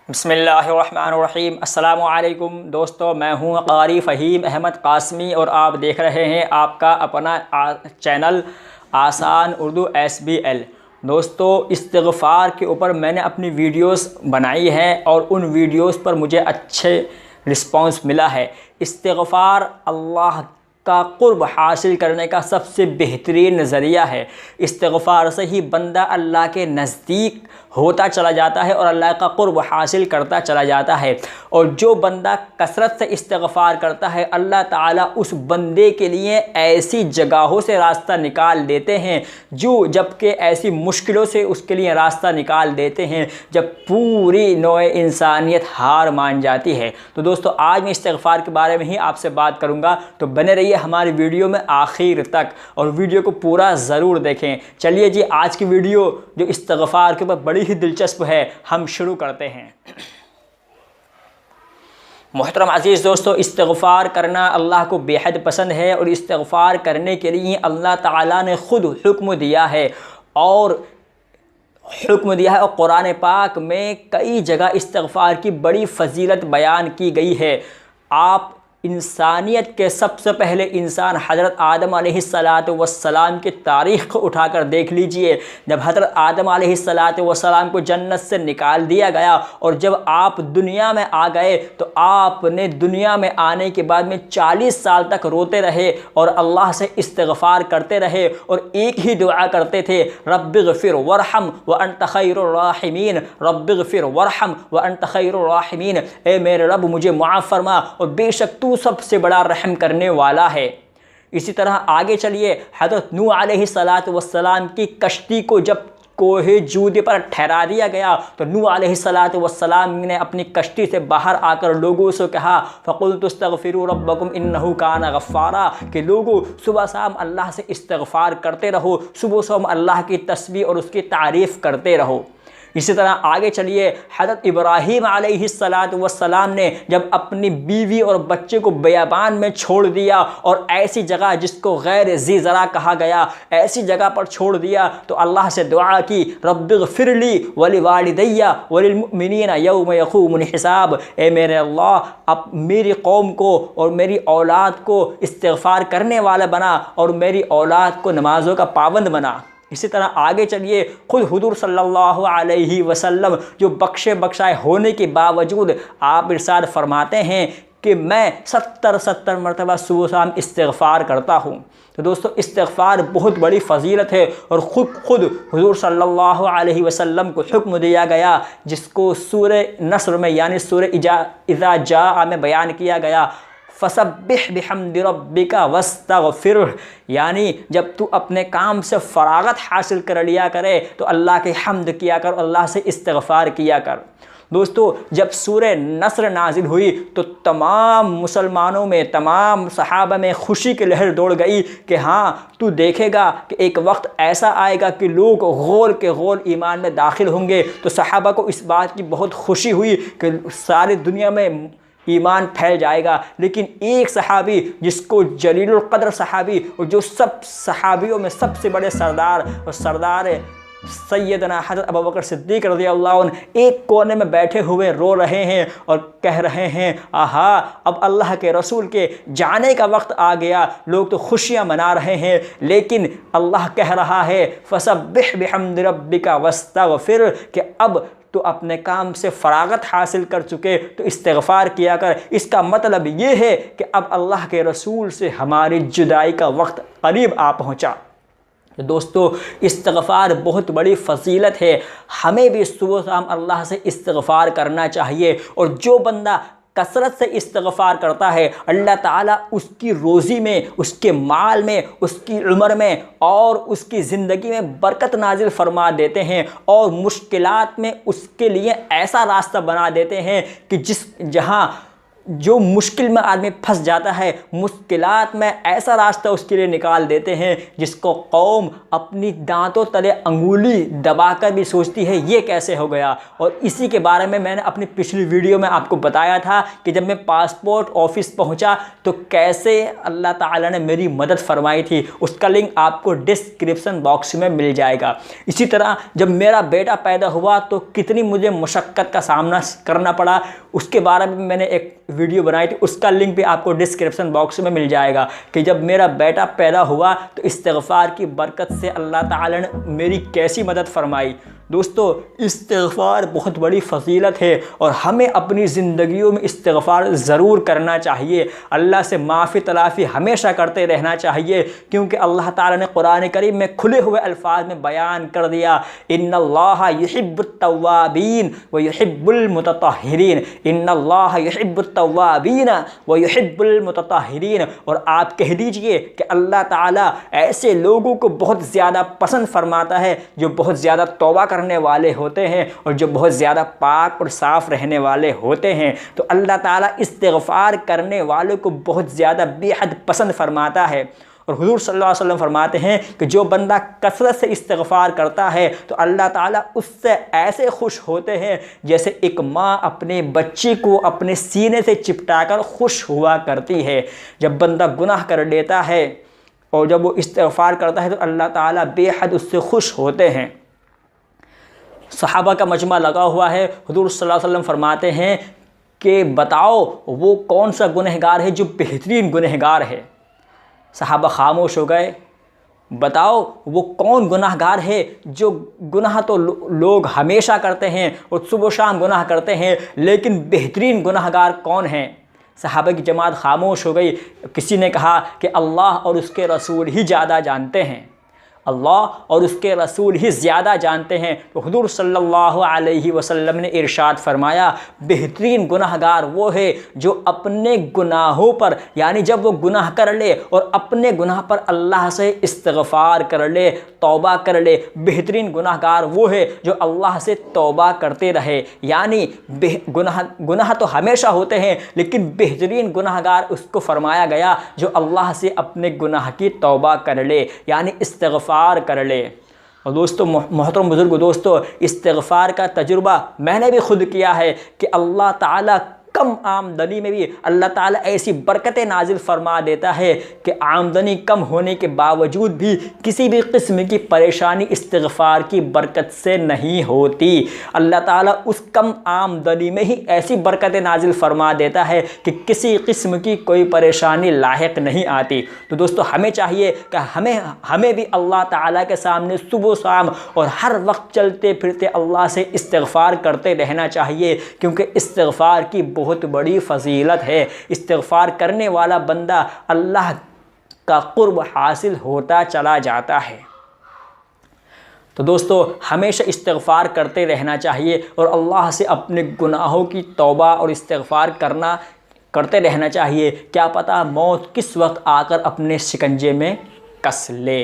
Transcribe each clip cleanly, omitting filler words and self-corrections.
बिस्मिल्लाहिर्रहमानिर्रहीम। अस्सलामु अलैकुम दोस्तों, मैं हूं क़ारी फ़हीम अहमद क़ासमी और आप देख रहे हैं आपका अपना चैनल आसान उर्दू SBL। दोस्तों, इस्तिग़फ़ार के ऊपर मैंने अपनी वीडियोस बनाई है और उन वीडियोस पर मुझे अच्छे रिस्पांस मिला है। इस्तिग़फ़ार अल्लाह का क़ुर्ब हासिल करने का सबसे बेहतरीन ज़रिया है। इस्तिग़फ़ार से ही बंदा अल्लाह के नज़दीक होता चला जाता है और अल्लाह का क़ुर्ब हासिल करता चला जाता है। और जो बंदा कसरत से इस्तिग़फ़ार करता है, अल्लाह ताला उस बंदे के लिए ऐसी जगहों से रास्ता निकाल देते हैं जबकि ऐसी मुश्किलों से उसके लिए रास्ता निकाल देते हैं जब पूरी नौए इंसानियत हार मान जाती है। तो दोस्तों, आज मैं इस्तिग़फ़ार के बारे में ही आपसे बात करूँगा, तो बने रहिए हमारी वीडियो में आखिर तक और वीडियो को पूरा ज़रूर देखें। चलिए जी, आज की वीडियो जो इस्तिग़फ़ार के ऊपर बड़ी ही दिलचस्प है, हम शुरू करते हैं। मोहतरम अज़ीज़ दोस्तों, इस्तिग़फ़ार करना अल्लाह को बेहद पसंद है और इस्तिग़फ़ार करने के लिए अल्लाह ताला ने ख़ुद हुक्म दिया है और कुरान पाक में कई जगह इस्तिग़फ़ार की बड़ी फ़जीलत बयान की गई है। आप इंसानियत के सबसे पहले इंसान हज़रत आदम अलैहिस्सलाम की तारीख़ को उठाकर देख लीजिए। जब हज़रत आदम अलैहिस्सलाम को जन्नत से निकाल दिया गया और जब आप दुनिया में आ गए तो आपने दुनिया में आने के बाद में 40 साल तक रोते रहे और अल्लाह से इस्तिग़फ़ार करते रहे और एक ही दुआ करते थे, रब्बिग़फ़िर वरहम व अंत खैरुर राहिमीन, रब्बिग़फ़िर वरहम व अंत खैरुर राहिमीन। ए मेरे रब, मुझे माफ़ फरमा और बेशक तू सबसे बड़ा रहम करने वाला है। इसी तरह आगे चलिए, हज़रत नूह अलैहिस्सलाम की कश्ती को जब कोहे जूद पर ठहरा दिया गया तो नूह अलैहिस्सलाम ने अपनी कश्ती से बाहर आकर लोगों से कहा, फ़क़ुल्तु इस्तग़फ़िरू रब्बकुम इन्नहु कान गफ़्फ़ारा, कि लोगों सुबह शाम अल्लाह से इस्तिग़फ़ार करते रहो, सुबह शाम अल्लाह की तस्बीह और उसकी तारीफ़ करते रहो। इसी तरह आगे चलिए, हज़रत इब्राहीम अलैहिस्सलाम ने जब अपनी बीवी और बच्चे को बियाबान में छोड़ दिया और ऐसी जगह जिसको गैर ज़ी ज़रा कहा गया, ऐसी जगह पर छोड़ दिया तो अल्लाह से दुआ की, रब्बिग़फ़िरली वलिवालिदैया वलिलमुमिनीना यौम यक़ूमुल हिसाब। ए मेरे अल्लाह, अब मेरी कौम को और मेरी औलाद को इस्तिग़फ़ार करने वाला बना और मेरी औलाद को नमाज़ों का पाबंद बना। इसी तरह आगे चलिए, खुद हुज़ूर सल्लल्लाहु अलैहि वसल्लम जो बख्शाए होने के बावजूद आप इरशाद फरमाते हैं कि मैं 70 मरतबा सुबह शाम इस्तिग़फ़ार करता हूँ। तो दोस्तों, इस्तिग़फ़ार बहुत बड़ी फ़जीलत है और खुद हुज़ूर सल्लल्लाहु अलैहि वसल्लम को हुक्म दिया गया, जिसको सूरह नस्र में यानी सूरह इज़ा जाअ में बयान किया गया, फ़सब्बिह बिहम्दि रब्बिका वस्तग़फ़िरह, यानी जब तू अपने काम से फ़राग़त हासिल कर लिया करे तो अल्लाह के हम्द किया कर, अल्लाह से इस्तिग़फ़ार किया कर। दोस्तों, जब सूरह नस्र नाजिल हुई तो तमाम मुसलमानों में, तमाम सहाबा में खुशी की लहर दौड़ गई कि हाँ, तू देखेगा कि एक वक्त ऐसा आएगा कि लोग गौर के गौर ईमान में दाखिल होंगे। तो सहाबा को इस बात की बहुत खुशी हुई कि सारी दुनिया में ईमान फैल जाएगा। लेकिन एक सहाबी जिसको जलीलुल क़द्र सहाबी और जो सब सहाबियों में सबसे बड़े सरदार और सरदार सैयदना हज़रत अबू बकर सिद्दीक़ रज़ियल्लाहु अन्हु एक कोने में बैठे हुए रो रहे हैं और कह रहे हैं, आहा, अब अल्लाह के रसूल के जाने का वक्त आ गया। लोग तो खुशियाँ मना रहे हैं, लेकिन अल्लाह कह रहा है, फ़सब्बिह बिहम्दि रब्बिका वस्तग़फ़िर, कि अब तो अपने काम से फ़राग़त हासिल कर चुके तो इस्तिग़फ़ार किया कर। इसका मतलब ये है कि अब अल्लाह के रसूल से हमारी जुदाई का वक्त करीब आ पहुँचा। तो दोस्तों, इस्तिग़फ़ार बहुत बड़ी फ़जीलत है, हमें भी सुबह शाम अल्लाह से इस्तिग़फ़ार करना चाहिए। और जो बंदा कसरत से इस्तिग़फ़ार करता है, अल्लाह ताला उसकी रोज़ी में, उसके माल में, उसकी उम्र में और उसकी ज़िंदगी में बरकत नाजिल फरमा देते हैं और मुश्किलात में उसके लिए ऐसा रास्ता बना देते हैं कि जहाँ जो मुश्किल में आदमी फंस जाता है, मुश्किलात में ऐसा रास्ता उसके लिए निकाल देते हैं जिसको कौम अपनी दांतों तले अंगुली दबाकर भी सोचती है ये कैसे हो गया। और इसी के बारे में मैंने अपनी पिछली वीडियो में आपको बताया था कि जब मैं पासपोर्ट ऑफिस पहुंचा तो कैसे अल्लाह ताला ने मेरी मदद फरमाई थी। उसका लिंक आपको डिस्क्रिप्शन बॉक्स में मिल जाएगा। इसी तरह जब मेरा बेटा पैदा हुआ तो कितनी मुझे मुशक्क़त का सामना करना पड़ा, उसके बारे में मैंने एक वीडियो बनाई थी, उसका लिंक भी आपको डिस्क्रिप्शन बॉक्स में मिल जाएगा कि जब मेरा बेटा पैदा हुआ तो इस्तिग़फ़ार की बरकत से अल्लाह ताला ने मेरी कैसी मदद फरमाई। दोस्तों, इस्तिग़फ़ार बहुत बड़ी फ़ज़ीलत है और हमें अपनी ज़िंदगियों में इस्तिग़फ़ार ज़रूर करना चाहिए। अल्लाह से माफ़ी तलाफ़ी हमेशा करते रहना चाहिए, क्योंकि अल्लाह ताला ने कुरान करीम में खुले हुए अल्फाज में बयान कर दिया, इन्नल्लाह युहिब्बुत तव्वाबीन व युहिब्बुल मुतत्तहिरीन, इन्नल्लाह युहिब्बुत तव्वाबीन व युहिब्बुल मुतत्तहिरीन। और आप कह दीजिए कि अल्लाह ताला ऐसे लोगों को बहुत ज़्यादा पसंद फरमाता है जो बहुत ज़्यादा तौबा करने वाले होते हैं और जो बहुत ज़्यादा पाक और साफ़ रहने वाले होते हैं। तो अल्लाह ताला इस्तिग़फ़ार करने वालों को बहुत ज़्यादा बेहद पसंद फरमाता है। और हुज़ूर सल्लल्लाहु अलैहि वसल्लम फरमाते हैं कि जो बंदा कसरत से इस्तिग़फ़ार करता है तो अल्लाह ताला उससे ऐसे खुश होते हैं जैसे एक माँ अपने बच्चे को अपने सीने से चिपटाकर खुश हुआ करती है। जब बंदा गुनाह कर लेता है और जब वो इस्तिग़फ़ार करता है तो अल्लाह ताला बेहद उससे खुश होते हैं। सहाबा का मजमा लगा हुआ है। हुज़ूर सल्लल्लाहु अलैहि वसल्लम फरमाते हैं कि बताओ वो कौन सा गुनहगार है जो बेहतरीन गुनहगार है। सहाबा खामोश हो गए। बताओ वो कौन गुनाहगार है जो गुनाह तो लोग हमेशा करते हैं और सुबह शाम गुनाह करते हैं, लेकिन बेहतरीन गुनाहगार कौन है। सहाबा की जमात खामोश हो गई। किसी ने कहा कि अल्लाह और उसके रसूल ही ज़्यादा जानते हैं, अल्लाह और उसके रसूल ही ज़्यादा जानते हैं। तो हुज़ूर सल्लल्लाहु अलैहि वसल्लम ने इरशाद फरमाया, बेहतरीन गुनाहगार वो है जो अपने गुनाहों पर, यानी जब वो गुनाह कर ले और अपने गुनाह पर अल्लाह से इस्तिग़फ़ार कर ले, तौबा कर ले। बेहतरीन गुनाहगार वो है जो अल्लाह से तौबा करते रहे। यानी गुनाह तो हमेशा होते हैं, लेकिन बेहतरीन गुनाहगार उसको फरमाया गया जो अल्लाह से अपने गुनाह की तौबा कर ले, यानी इस्तिग़फ़ार कर ले। और दोस्तों, मोहतरम बुज़ुर्ग दोस्तों, इस्तिग़फ़ार का तजुर्बा मैंने भी खुद किया है कि अल्लाह ताला कम आमदनी में भी अल्लाह ताला ऐसी बरकतें नाजिल फरमा देता है कि आमदनी कम होने के बावजूद भी किसी भी किस्म की परेशानी इस्तिग़फ़ार की बरकत से नहीं होती। अल्लाह ताला उस कम आमदनी में ही ऐसी बरकतें नाजिल फरमा देता है कि किसी किस्म की कोई परेशानी लाहिक नहीं आती। तो दोस्तों, हमें चाहिए कि हमें भी अल्लाह ताला के सामने सुबह शाम और हर वक्त चलते फिरते अल्लाह से इस्तिग़फ़ार करते रहना चाहिए, क्योंकि इस्तिग़फ़ार की बहुत बड़ी फजीलत है। इस्तिग़फ़ार करने वाला बंदा अल्लाह का क़ुर्ब हासिल होता चला जाता है। तो दोस्तों, हमेशा इस्तिग़फ़ार करते रहना चाहिए और अल्लाह से अपने गुनाहों की तौबा और इस्तिग़फ़ार करते रहना चाहिए। क्या पता मौत किस वक्त आकर अपने शिकंजे में कस ले।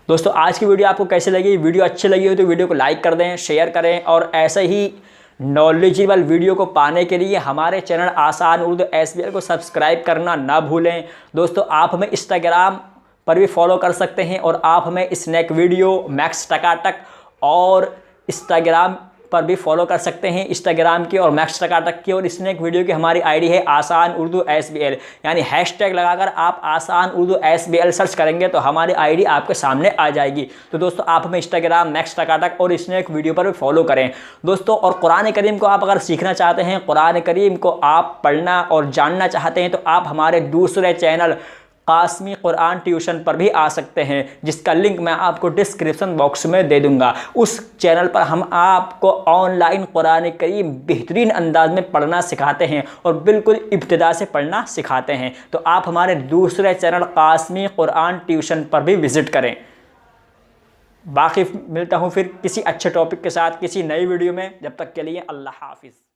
दोस्तों, आज की वीडियो आपको कैसे लगी? वीडियो अच्छी लगी हो तो वीडियो को लाइक कर दें, शेयर करें और ऐसे ही नॉलेजेबल वीडियो को पाने के लिए हमारे चैनल आसान उर्दू SBL को सब्सक्राइब करना ना भूलें। दोस्तों, आप हमें इंस्टाग्राम पर भी फॉलो कर सकते हैं और आप हमें स्नैक वीडियो, मैक्स टकाटक और इंस्टाग्राम पर भी फॉलो कर सकते हैं। इंस्टाग्राम की और मैक्स टकाटक की और स्नैक वीडियो की हमारी आईडी है आसान उर्दू SBL, यानी हैशटैग लगाकर आप आसान उर्दू SBL सर्च करेंगे तो हमारी आईडी आपके सामने आ जाएगी। तो दोस्तों, आप हमें इंस्टाग्राम, मैक्स टकाटक और स्नैक वीडियो पर भी फॉलो करें। दोस्तों, और कुरान करीम को आप अगर सीखना चाहते हैं, कुरान करीम को आप पढ़ना और जानना चाहते हैं, तो आप हमारे दूसरे चैनल कासमी कुरान ट्यूशन पर भी आ सकते हैं, जिसका लिंक मैं आपको डिस्क्रिप्शन बॉक्स में दे दूंगा। उस चैनल पर हम आपको ऑनलाइन कुरान करीम बेहतरीन अंदाज में पढ़ना सिखाते हैं और बिल्कुल इब्तिदा से पढ़ना सिखाते हैं। तो आप हमारे दूसरे चैनल कासमी कुरान ट्यूशन पर भी विज़िट करें। बाकी मिलता हूँ फिर किसी अच्छे टॉपिक के साथ किसी नई वीडियो में। जब तक के लिए अल्लाह हाफिज़।